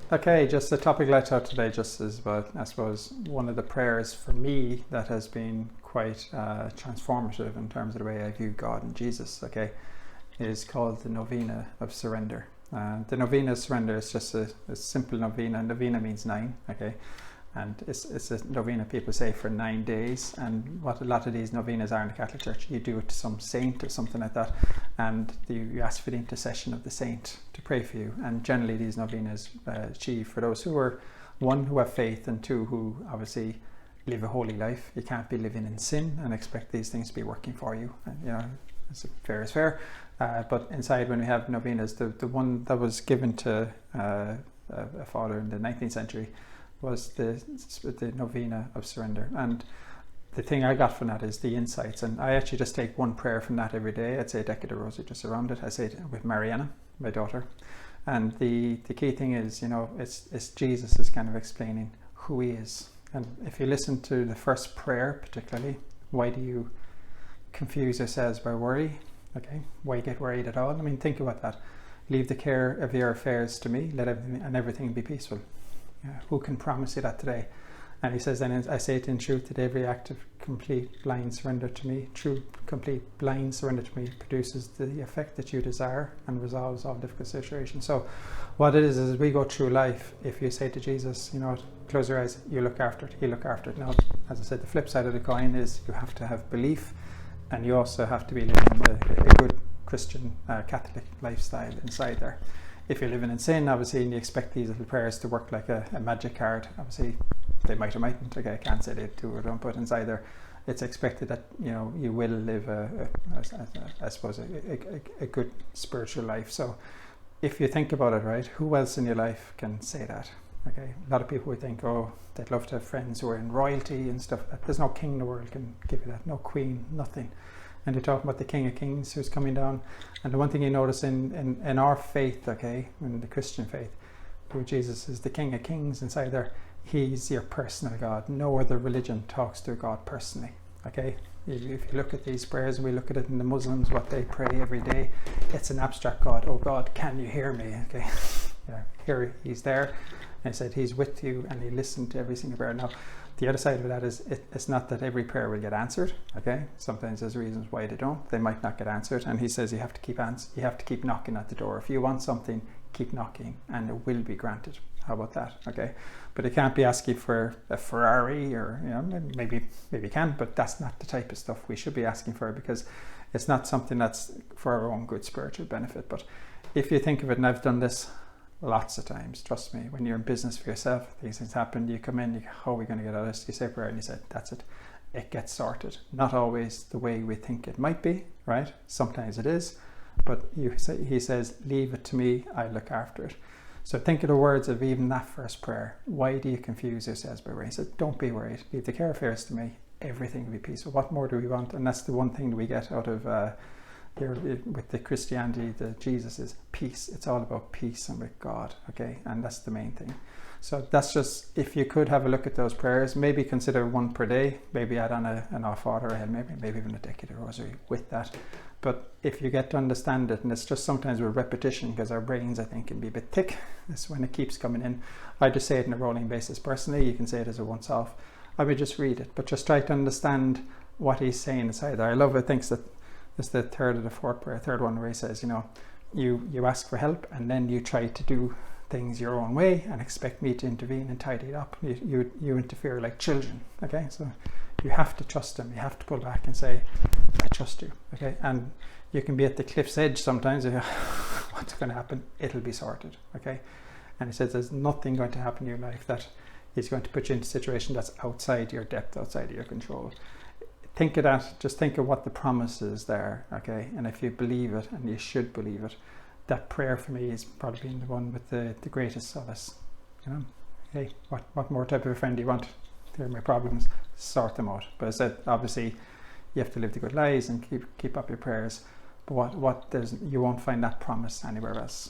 Okay, just the topic I thought today just is about, I suppose, one of the prayers for me that has been quite transformative in terms of the way I view God and Jesus, okay, is called the Novena of Surrender. The Novena of Surrender is just a simple novena. Novena means 9, okay, and it's a novena people say for 9 days, and what a lot of these novenas are in the Catholic Church, you do it to some saint or something like that, and you ask for the intercession of the saint to pray for you. And generally these novenas achieve for those who are, one, who have faith, and two, who obviously live a holy life. You can't be living in sin and expect these things to be working for you, and, you know, fair is fair. But inside, when we have novenas, the one that was given to a father in the 19th century was the Novena of Surrender. And the thing I got from that is the insights, and I actually just take one prayer from that every day. I'd say a decade of rosary just around it. I say it with Mariana, my daughter, and the key thing is, you know, it's Jesus is kind of explaining who he is. And if you listen to the first prayer particularly, why do you confuse yourselves by worry? Okay, why get worried at all? I mean, think about that. Leave the care of your affairs to me, let everything be peaceful. Who can promise you that today? And he says, then I say it in truth, that every act of complete blind surrender to me, true complete blind surrender to me, produces the effect that you desire and resolves all difficult situations. So what it is as we go through life, if you say to Jesus, you know, close your eyes, you look after it, he'll look after it. Now, as I said, the flip side of the coin is you have to have belief, and you also have to be living a good Christian Catholic lifestyle inside there. If you're living in sin, obviously, and you expect these little prayers to work like a magic card, obviously they might or mightn't. Okay, I can't say they do or don't, but inside there, it's expected that, you know, you will live I suppose a good spiritual life. So if you think about it, right, who else in your life can say that? Okay, a lot of people would think, oh, they'd love to have friends who are in royalty and stuff. There's no king in the world can give you that, no queen, nothing. And you're talking about the King of Kings who's coming down. And the one thing you notice in our faith, okay, in the Christian faith, who Jesus is the King of Kings inside there, he's your personal God. No other religion talks to God personally, okay? If you look at these prayers, we look at it in the Muslims, what they pray every day, it's an abstract God. Oh God, can you hear me? Okay, yeah, here he's there. And he said he's with you and he listened to every single prayer. Now, the other side of that is it's not that every prayer will get answered, okay? Sometimes there's reasons why they don't. They might not get answered. And he says you have to keep knocking at the door. If you want something, keep knocking and it will be granted. How about that? Okay, but it can't be asking for a Ferrari, or, you know, maybe you can, but that's not the type of stuff we should be asking for, because it's not something that's for our own good spiritual benefit. But if you think of it, and I've done this lots of times, trust me, when you're in business for yourself, these things happen, you come in, you go, how are we going to get out of this? You say prayer and you say, that's it. It gets sorted. Not always the way we think it might be, right? Sometimes it is, but he says, leave it to me, I look after it. So think of the words of even that first prayer. Why do you confuse yourselves by worry? He said, don't be worried. Leave the care affairs to me. Everything will be peaceful. What more do we want? And that's the one thing that we get out of with the Christianity, the Jesus is peace. It's all about peace and with God, okay? And that's the main thing. So that's just, if you could have a look at those prayers, maybe consider one per day, maybe add on an Our Father, or maybe even a decade of rosary with that. But if you get to understand it, and it's just sometimes with repetition, because our brains, I think, can be a bit thick, that's when it keeps coming in. I just say it on a rolling basis personally. You can say it as a once-off. I would just read it, but just try to understand what he's saying inside there. I love it. I think that it's the third or the fourth prayer, third one, where he says, you know, you ask for help and then you try to do things your own way and expect me to intervene and tidy it up. You interfere like children, okay? So you have to trust him. You have to pull back and say, I trust you, okay? And you can be at the cliff's edge sometimes. What's going to happen? It'll be sorted, okay? And he says there's nothing going to happen in your life that is going to put you into a situation that's outside your depth, outside of your control. Think of that, just think of what the promise is there, okay? And if you believe it, and you should believe it, that prayer for me is probably been the one with the greatest solace, you know? Hey, what more type of a friend do you want? Here are my problems, sort them out. But I said, obviously, you have to live the good lives and keep up your prayers. But you won't find that promise anywhere else.